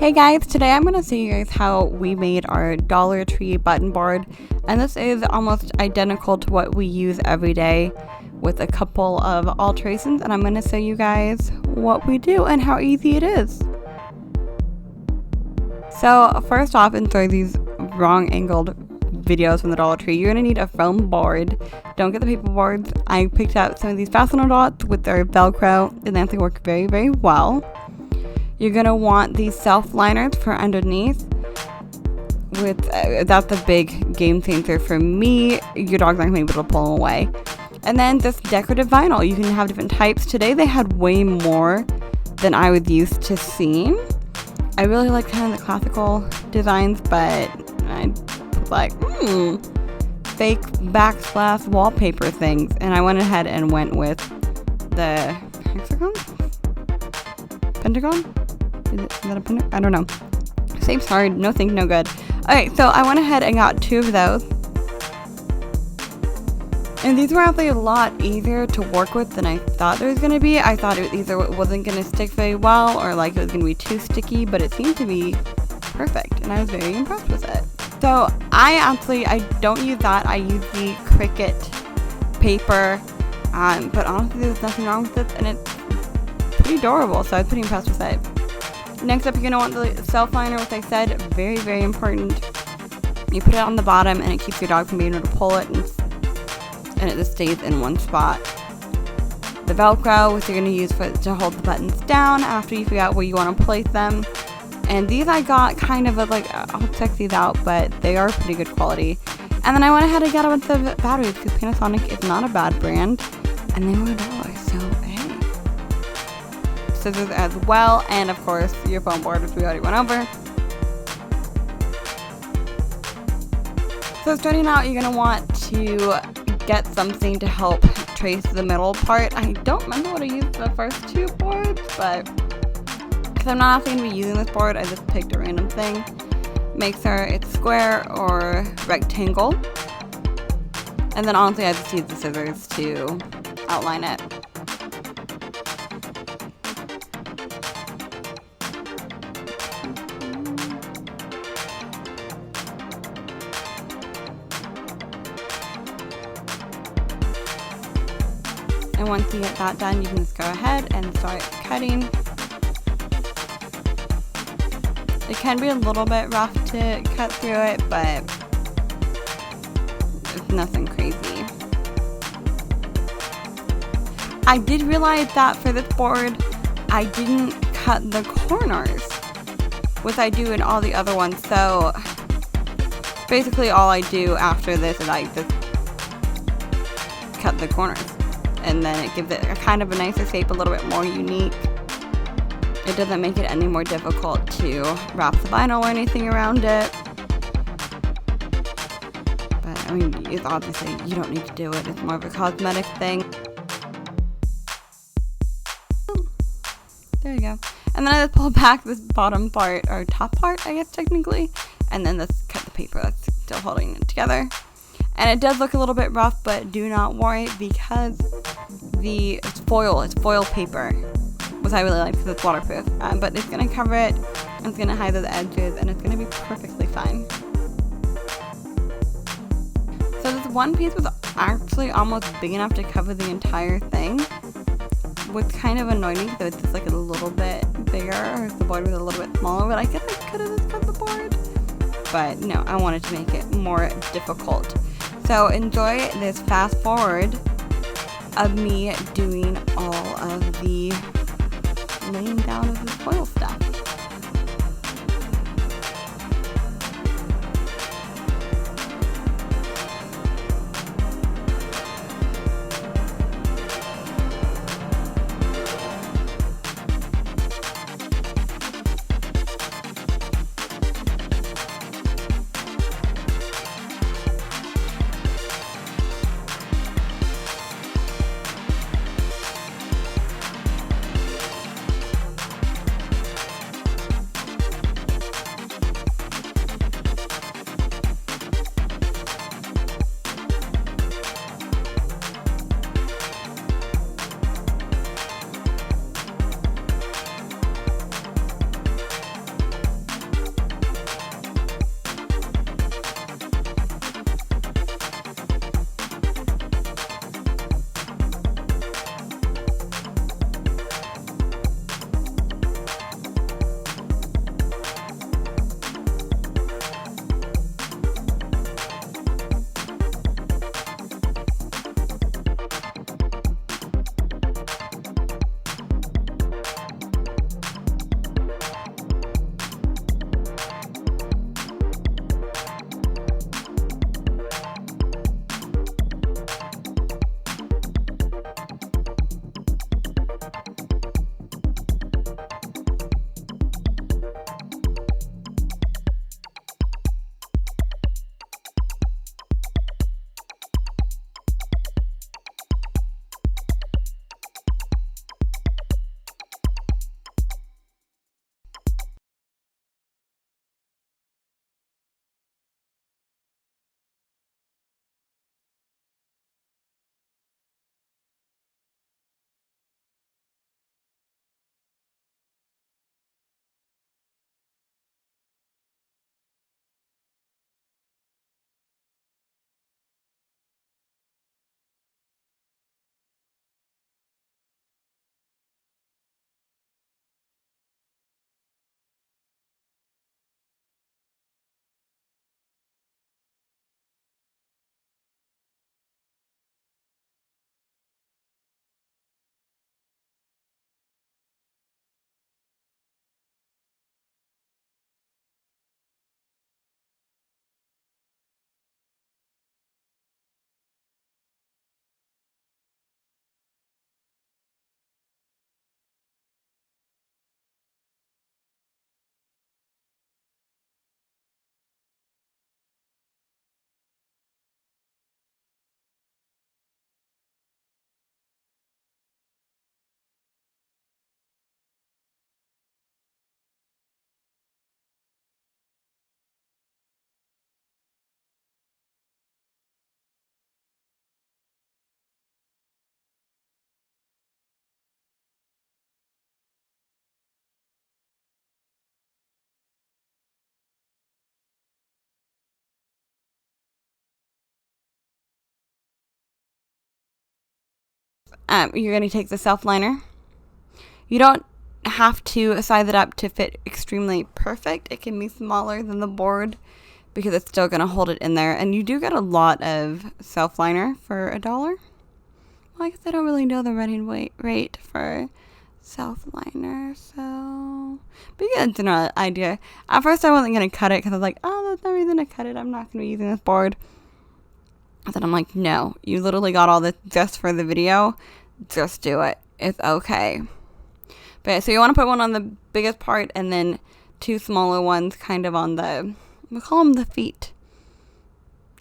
Hey guys, today I'm going to show you guys how we made our Dollar Tree button board, and this is almost identical to what we use every day with a couple of alterations, and I'm going to show you guys what we do and how easy it is. So first off, enjoy these wrong angled videos from the Dollar Tree. You're going to need a foam board. Don't get the paper boards. I picked out some of these fastener dots with their Velcro, and they work very, very well. You're going to want these self-liners for underneath. That's a big game changer for me. Your dog's not going to be able to pull them away. And then this decorative vinyl. You can have different types. Today they had way more than I was used to seeing. I really like kind of the classical designs, but I like fake backsplash wallpaper things. And I went ahead and went with the hexagon? Pentagon? Is that a pentagon? I don't know. Shape's hard. No think, no good. Okay, so I went ahead and got 2 of those. And these were actually a lot easier to work with than I thought there was going to be. I thought it either wasn't going to stick very well or like it was going to be too sticky, but it seemed to be perfect. And I was very impressed with it. So I don't use that. I use the Cricut paper. But honestly, there's nothing wrong with it. And it's pretty adorable, so I was pretty impressed with it. Next up, you're going to want the self-liner, which I said, very, very important. You put it on the bottom, and it keeps your dog from being able to pull it, and it just stays in one spot. The Velcro, which you're going to use to hold the buttons down after you figure out where you want to place them. And these I got kind of I'll check these out, but they are pretty good quality. And then I went ahead and got a bunch of batteries, because Panasonic is not a bad brand, and they were $1, so hey. Scissors as well, and of course your foam board, which we already went over. So starting out, you're going to want to get something to help trace the middle part. I don't remember what I used for the first 2 boards, but because I'm not actually going to be using this board, I just picked a random thing. Make sure it's square or rectangle. And then honestly, I just use the scissors to outline it. And once you get that done, you can just go ahead and start cutting. It can be a little bit rough to cut through it, but it's nothing crazy. I did realize that for this board, I didn't cut the corners, which I do in all the other ones. So basically all I do after this is I just cut the corners. And then it gives it a kind of a nicer shape, a little bit more unique. It doesn't make it any more difficult to wrap the vinyl or anything around it. But I mean, it's obviously, you don't need to do it. It's more of a cosmetic thing. There you go. And then I just pull back this bottom part, or top part, I guess technically. And then just cut the paper that's still holding it together. And it does look a little bit rough, but do not worry, because it's foil paper, which I really like because it's waterproof. But it's going to cover it, and it's going to hide the edges, and it's going to be perfectly fine. So this one piece was actually almost big enough to cover the entire thing, which kind of annoyed me, so it's just like a little bit bigger, or if the board was a little bit smaller, but I guess I could have just cut the board. But no, I wanted to make it more difficult. So enjoy this fast forward of me doing all of the laying down of the foil stuff. you're going to take the self-liner. You don't have to size it up to fit extremely perfect. It can be smaller than the board because it's still going to hold it in there. And you do get a lot of self-liner for $1. Well, I guess I don't really know the running rate for self-liner, so... But you get a general idea. At first, I wasn't going to cut it because I was like, oh, there's no reason to cut it. I'm not going to be using this board. And then I'm like, no, you literally got all this just for the video. Just do it. It's okay. But yeah, so you want to put one on the biggest part and then 2 smaller ones kind of on the, we'll call them the feet.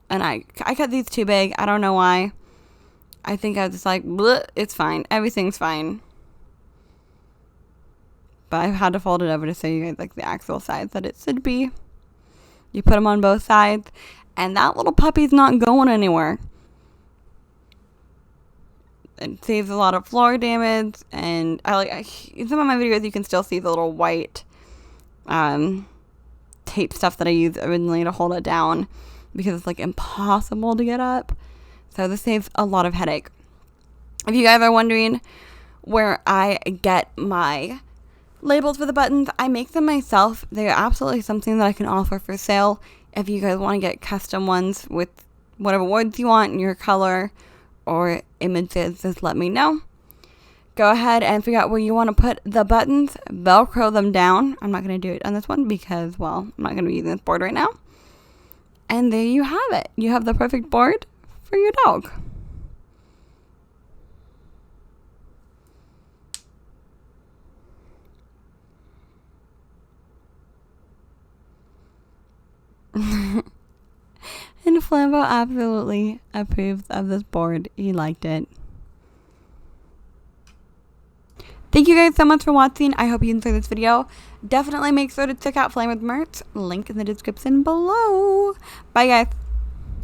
And I cut these too big. I don't know why. I think I was just like, bleh, it's fine. Everything's fine. But I've had to fold it over to show you guys like the actual size that it should be. You put them on both sides. And that little puppy's not going anywhere. It saves a lot of floor damage. And in some of my videos, you can still see the little white tape stuff that I used originally to hold it down. Because it's like impossible to get up. So this saves a lot of headache. If you guys are wondering where I get my labels for the buttons, I make them myself. They're absolutely something that I can offer for sale. If you guys want to get custom ones with whatever words you want in your color or images, just let me know. Go ahead and figure out where you want to put the buttons. Velcro them down. I'm not going to do it on this one because, well, I'm not going to be using this board right now. And there you have it. You have the perfect board for your dog. And Flambo absolutely approves of this board. He liked it. Thank you guys so much for watching. I hope you enjoyed this video. Definitely make sure to check out Flame with Merch. Link in the description below. Bye guys.